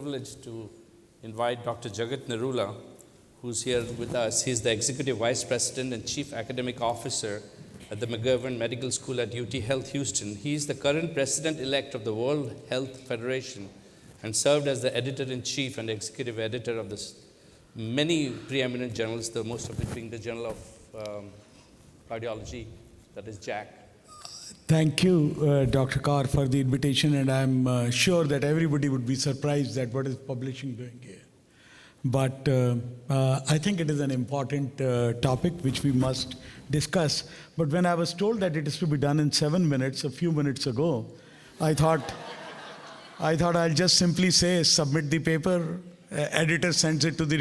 Privilege to invite Dr. Jagat Narula, who's here with us. He's the Executive Vice President and Chief Academic Officer at the McGovern Medical School at UT Health Houston. He's the current President-elect of the World Health Federation and served as the Editor-in-Chief and Executive Editor of many preeminent journals, the most of it being the Journal of Cardiology, that is JACC. Thank you, Dr. Kaur, for the invitation, and I'm sure that everybody would be surprised at what is publishing doing here. But I think it is an important topic which we must discuss. But when I was told that it is to be done in 7 minutes, a few minutes ago, I thought I'll just simply say, submit the paper, editor sends it to the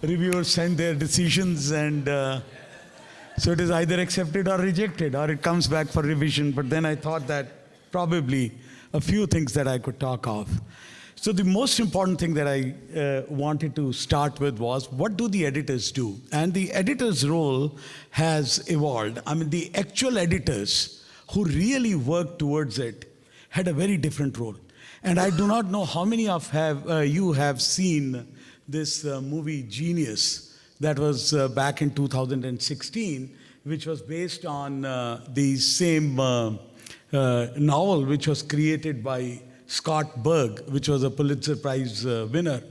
reviewers send their decisions, and so it is either accepted or rejected, or it comes back for revision. But then I thought that probably a few things that I could talk of. So the most important thing that I wanted to start with was, what do the editors do? And the editor's role has evolved. I mean, the actual editors who really worked towards it had a very different role. And I do not know how many of you have seen this movie Genius, that was back in 2016, which was based on the same novel which was created by Scott Berg, which was a Pulitzer Prize winner.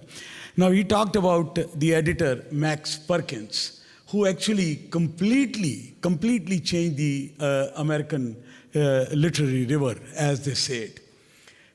Now, he talked about the editor, Max Perkins, who actually completely changed the American literary river, as they say it.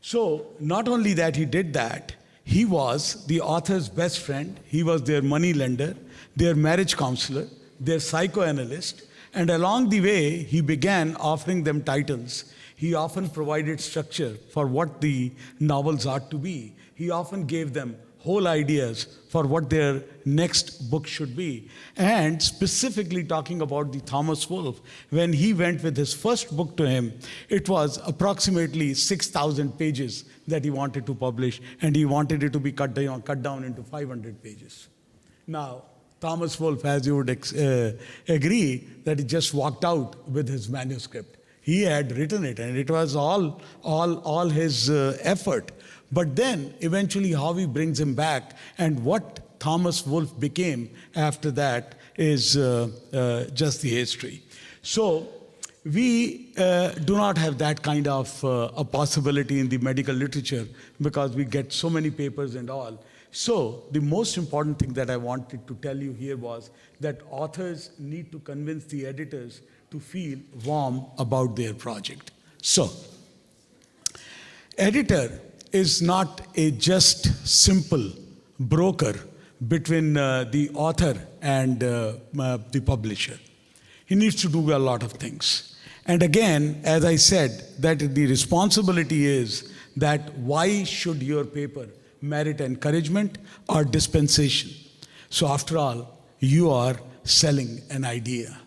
So, not only that he did that, he was the author's best friend, he was their money lender, their marriage counselor, their psychoanalyst, and along the way, he began offering them titles. He often provided structure for what the novels ought to be. He often gave them whole ideas for what their next book should be. And specifically talking about the Thomas Wolfe, when he went with his first book to him, it was approximately 6,000 pages that he wanted to publish, and he wanted it to be cut down into 500 pages. Now, Thomas Wolfe, as you would agree, that he just walked out with his manuscript. He had written it, and it was all his effort. But then, eventually, how he brings him back, and what Thomas Wolfe became after that is just the history. So, we do not have that kind of a possibility in the medical literature, because we get so many papers and all. So, the most important thing that I wanted to tell you here was that authors need to convince the editors to feel warm about their project. So, editor is not a just simple broker between the author and the publisher. He needs to do a lot of things. And again, as I said, that the responsibility is that why should your paper merit encouragement or dispensation? So after all, you are selling an idea.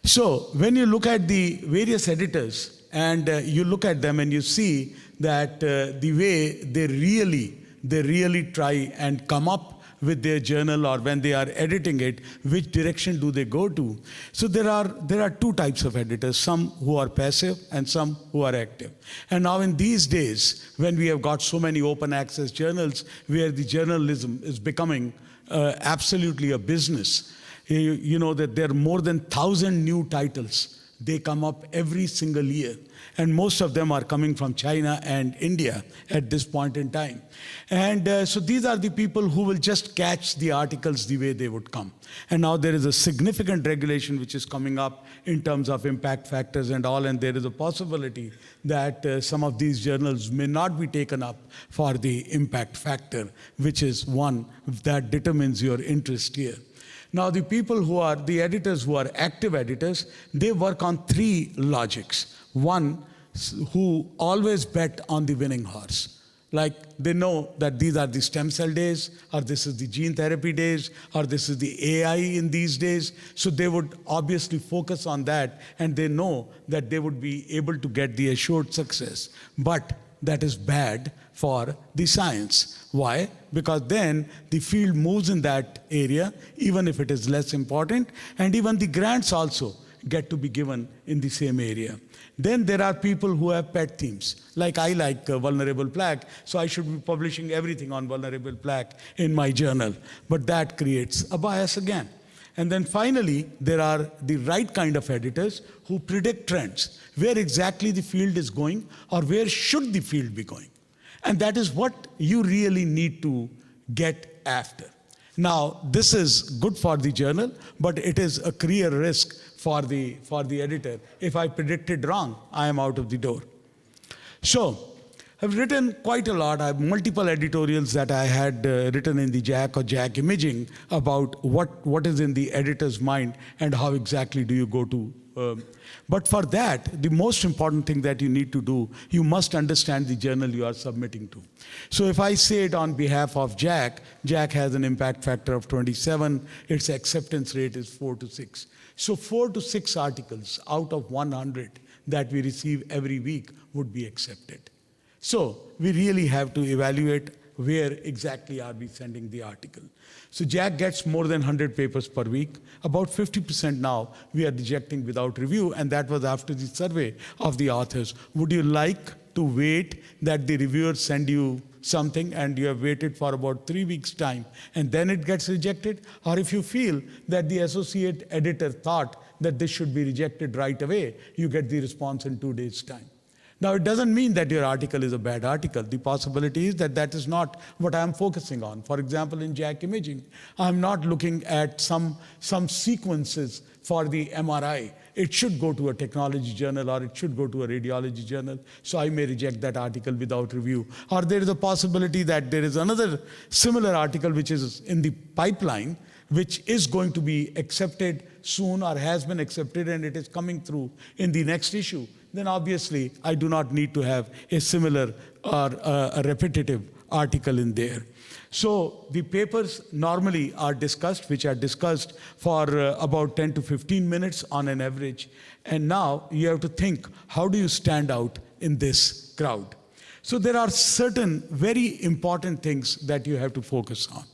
So when you look at the various editors and you look at them and you see that the way they really try and come up with their journal, or when they are editing it, which direction do they go to? So there are two types of editors, some who are passive and some who are active. And now in these days, when we have got so many open access journals where the journalism is becoming absolutely a business, you know that there are more than 1,000 new titles. They come up every single year. And most of them are coming from China and India at this point in time. And so these are the people who will just catch the articles the way they would come. And now there is a significant regulation which is coming up in terms of impact factors and all, and there is a possibility that some of these journals may not be taken up for the impact factor, which is one that determines your interest here. Now, the people who are, the editors who are active editors, they work on three logics. One, who always bet on the winning horse. Like they know that these are the stem cell days, or this is the gene therapy days, or this is the AI in these days. So they would obviously focus on that, and they know that they would be able to get the assured success. But that is bad for the science. Why? Because then the field moves in that area, even if it is less important, and even the grants also get to be given in the same area. Then there are people who have pet themes. Like I like vulnerable plaque, so I should be publishing everything on vulnerable plaque in my journal. But that creates a bias again. And then finally, there are the right kind of editors who predict trends, where exactly the field is going or where should the field be going. And that is what you really need to get after. Now, this is good for the journal, but it is a career risk for the editor. If I predicted wrong, I am out of the door. So, I've written quite a lot. I have multiple editorials that I had written in the JAC or JAC Imaging about what is in the editor's mind and how exactly do you go to. But for that, the most important thing that you need to do, you must understand the journal you are submitting to. So if I say it on behalf of JAC, JAC has an impact factor of 27. Its acceptance rate is 4 to 6. So 4 to 6 articles out of 100 that we receive every week would be accepted. So we really have to evaluate where exactly are we sending the article. So JAC gets more than 100 papers per week. About 50% now we are rejecting without review, and that was after the survey of the authors. Would you like to wait that the reviewers send you something and you have waited for about 3 weeks' time and then it gets rejected? Or if you feel that the associate editor thought that this should be rejected right away, you get the response in 2 days' time. Now, it doesn't mean that your article is a bad article. The possibility is that that is not what I'm focusing on. For example, in JAC Imaging, I'm not looking at some sequences for the MRI. It should go to a technology journal or it should go to a radiology journal, so I may reject that article without review. Or there is a possibility that there is another similar article which is in the pipeline, which is going to be accepted soon or has been accepted and it is coming through in the next issue. Then obviously I do not need to have a similar or a repetitive article in there. So the papers normally are discussed, which are discussed for about 10 to 15 minutes on an average. And now you have to think, how do you stand out in this crowd? So there are certain very important things that you have to focus on.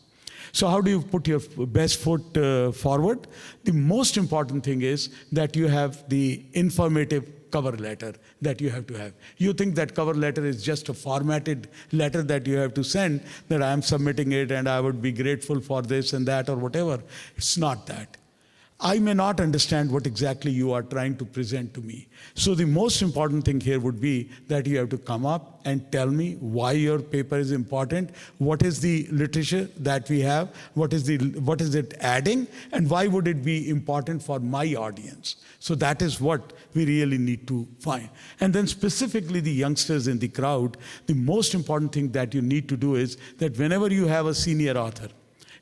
So how do you put your best foot forward? The most important thing is that you have the informative cover letter that you have to have. You think that cover letter is just a formatted letter that you have to send, that I am submitting it and I would be grateful for this and that or whatever. It's not that. I may not understand what exactly you are trying to present to me. So the most important thing here would be that you have to come up and tell me why your paper is important, what is the literature that we have, what is it adding, and why would it be important for my audience. So that is what we really need to find. And then specifically the youngsters in the crowd, the most important thing that you need to do is that whenever you have a senior author,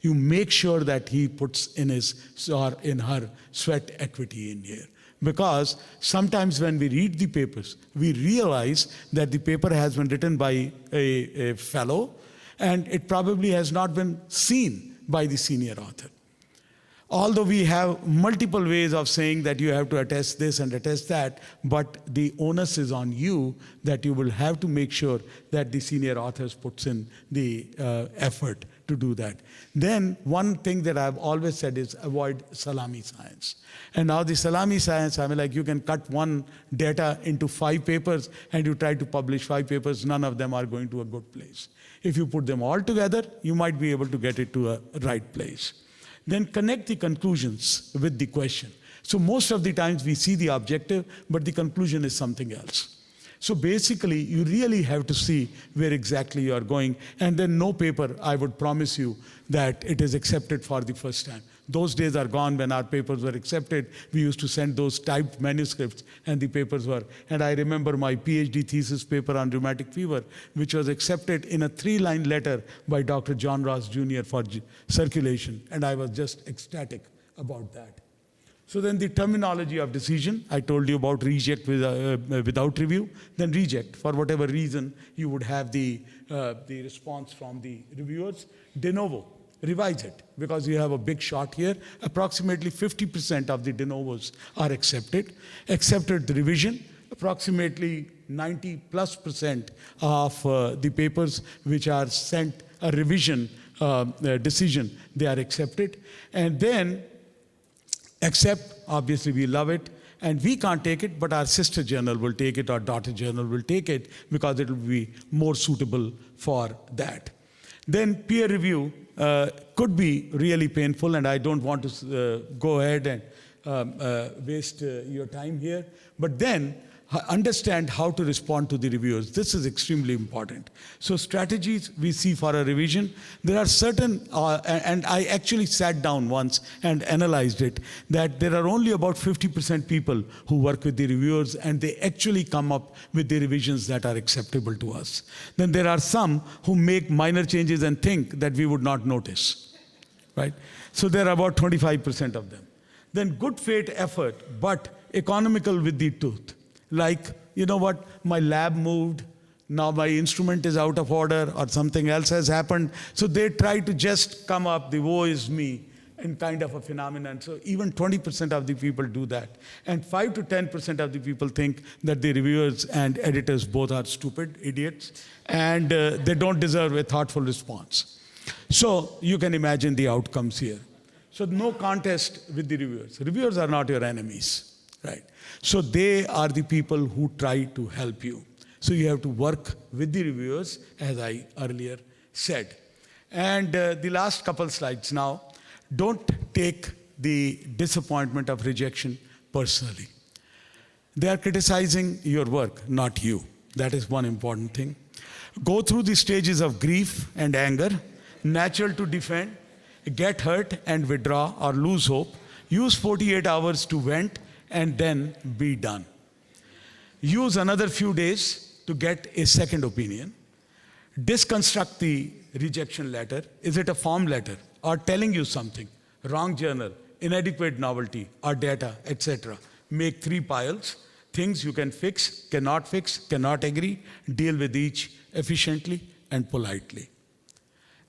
you make sure that he puts in his or in her sweat equity in here. Because sometimes when we read the papers, we realize that the paper has been written by a fellow and it probably has not been seen by the senior author. Although we have multiple ways of saying that you have to attest this and attest that, but the onus is on you that you will have to make sure that the senior authors puts in the effort to do that. Then one thing that I've always said is avoid salami science. And now the salami science, I mean, like you can cut one data into 5 papers and you try to publish 5 papers, none of them are going to a good place. If you put them all together, you might be able to get it to a right place. Then connect the conclusions with the question. So most of the times we see the objective, but the conclusion is something else. So basically, you really have to see where exactly you are going. And then no paper, I would promise you, that it is accepted for the first time. Those days are gone when our papers were accepted. We used to send those typed manuscripts and the papers were. And I remember my Ph.D. thesis paper on rheumatic fever, which was accepted in a 3-line letter by Dr. John Ross Jr. for circulation. And I was just ecstatic about that. So then the terminology of decision, I told you about reject without review, then reject. For whatever reason, you would have the response from the reviewers. De novo, revise it, because you have a big shot here. Approximately 50% of the de novos are accepted. Accepted the revision, approximately 90+% of the papers which are sent a revision decision, they are accepted. And then Except, obviously, we love it, and we can't take it, but our sister journal will take it, our daughter journal will take it, because it will be more suitable for that. Then peer review could be really painful, and I don't want to go ahead and waste your time here. But then understand how to respond to the reviewers. This is extremely important. So strategies we see for a revision. There are certain, and I actually sat down once and analyzed it, that there are only about 50% people who work with the reviewers, and they actually come up with the revisions that are acceptable to us. Then there are some who make minor changes and think that we would not notice, right? So there are about 25% of them. Then good faith effort, but economical with the tooth. Like, you know what, my lab moved, now my instrument is out of order, or something else has happened. So they try to just come up, the woe is me, and kind of a phenomenon. So even 20% of the people do that. And 5 to 10% of the people think that the reviewers and editors both are stupid, idiots, and they don't deserve a thoughtful response. So you can imagine the outcomes here. So no contest with the reviewers. Reviewers are not your enemies, right? So they are the people who try to help you. So you have to work with the reviewers, as I earlier said. And the last couple slides now, don't take the disappointment of rejection personally. They are criticizing your work, not you. That is one important thing. Go through the stages of grief and anger, natural to defend, get hurt and withdraw or lose hope, use 48 hours to vent, and then be done. Use another few days to get a second opinion. Disconstruct the rejection letter. Is it a form letter or telling you something? Wrong journal, inadequate novelty or data, etc. Make 3 piles. Things you can fix, cannot agree. Deal with each efficiently and politely.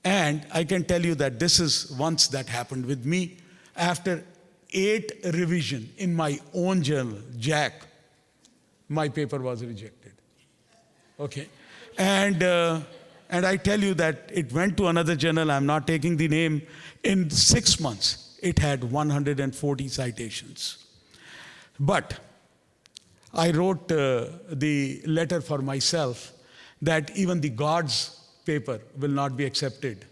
And I can tell you that this is once that happened with me. After 8 revision in my own journal, Jack, my paper was rejected. Okay, and I tell you that it went to another journal. I'm not taking the name. In 6 months, it had 140 citations. But I wrote the letter for myself that even the God's paper will not be accepted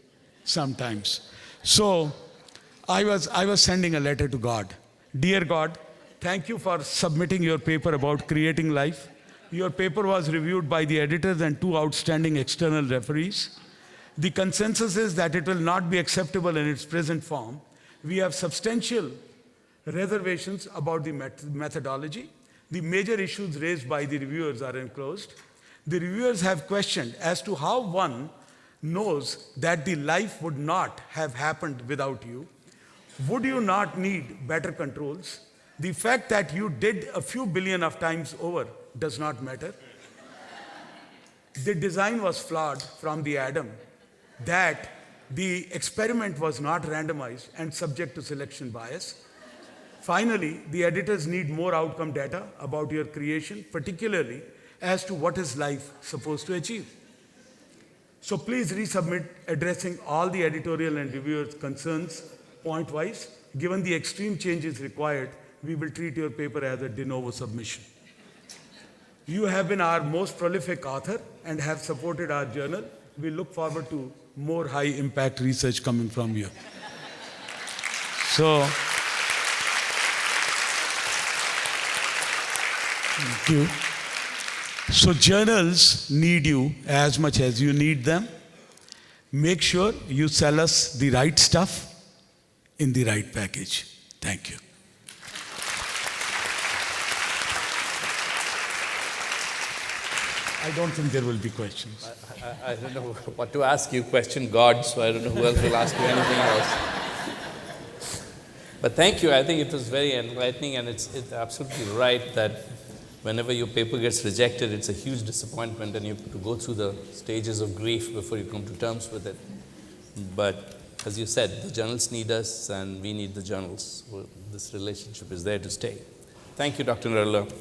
sometimes. So I was sending a letter to God. Dear God, thank you for submitting your paper about creating life. Your paper was reviewed by the editors and 2 outstanding external referees. The consensus is that it will not be acceptable in its present form. We have substantial reservations about the methodology. The major issues raised by the reviewers are enclosed. The reviewers have questioned as to how one knows that the life would not have happened without you. Would you not need better controls? The fact that you did a few billion of times over does not matter. The design was flawed from the Adam, that the experiment was not randomized and subject to selection bias. Finally, the editors need more outcome data about your creation, particularly as to what is life supposed to achieve. So please resubmit addressing all the editorial and reviewers' concerns point-wise. Given the extreme changes required, we will treat your paper as a de novo submission. You have been our most prolific author and have supported our journal. We look forward to more high-impact research coming from you. So, thank you. So journals need you as much as you need them. Make sure you sell us the right stuff in the right package. Thank you. I don't think there will be questions. I don't know what to ask you. Question God, so I don't know who else will ask you anything else. But thank you. I think it was very enlightening, and it's absolutely right that whenever your paper gets rejected, it's a huge disappointment, and you have to go through the stages of grief before you come to terms with it. But as you said, the journals need us, and we need the journals. Well, this relationship is there to stay. Thank you, Dr. Narula.